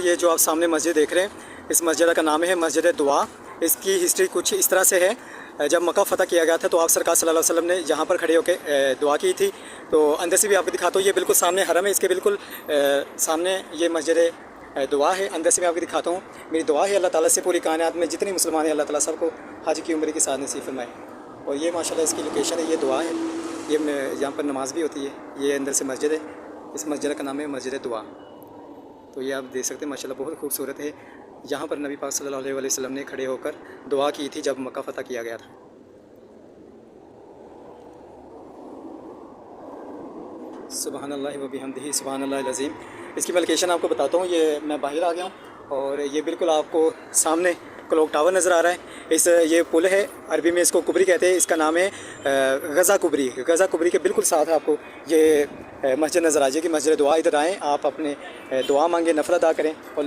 یہ جو آپ سامنے مسجد دیکھ رہے ہیں اس مسجد کا نام ہے مسجد دعا۔ اس کی ہسٹری کچھ اس طرح سے ہے، جب مکہ فتح کیا گیا تھا تو آپ سرکار صلی اللہ علیہ وسلم نے یہاں پر کھڑے ہو کے دعا کی تھی۔ تو اندر سے بھی آپ کو دکھاتا ہوں، یہ بالکل سامنے حرم ہے، اس کے بالکل سامنے یہ مسجد دعا ہے۔ اندر سے میں آپ کو دکھاتا ہوں۔ میری دعا ہے اللہ تعالیٰ سے پوری کائنات میں جتنے مسلمان ہیں اللہ تعالیٰ سب کو حج کی عمر کے ساتھ نصیب فرمائے۔ اور یہ ماشاءاللہ اس کی لوکیشن ہے، یہ دعا ہے، یہ یہاں پر نماز بھی ہوتی ہے۔ یہ اندر سے مسجد ہے، اس مسجد کا نام ہے مسجد دعا۔ تو یہ آپ دیکھ سکتے ہیں ماشاءاللہ بہت خوبصورت ہے۔ یہاں پر نبی پاک صلی اللہ علیہ وسلم نے کھڑے ہو کر دعا کی تھی جب مکہ فتح کیا گیا تھا۔ سبحان اللہ و بحمدہ سبحان اللہ العظیم۔ اس کی میں لوکیشن آپ کو بتاتا ہوں۔ یہ میں باہر آ گیا ہوں اور یہ بالکل آپ کو سامنے کلوک ٹاور نظر آ رہا ہے۔ یہ پل ہے، عربی میں اس کو کبری کہتے ہیں، اس کا نام ہے غزہ کبری۔ غزہ کبری کے بالکل ساتھ آپ کو یہ مسجد نظر آ جائے گی، مسجد دعا۔ ادھر آئیں، آپ اپنے دعا مانگیں، نفل ادا کریں اور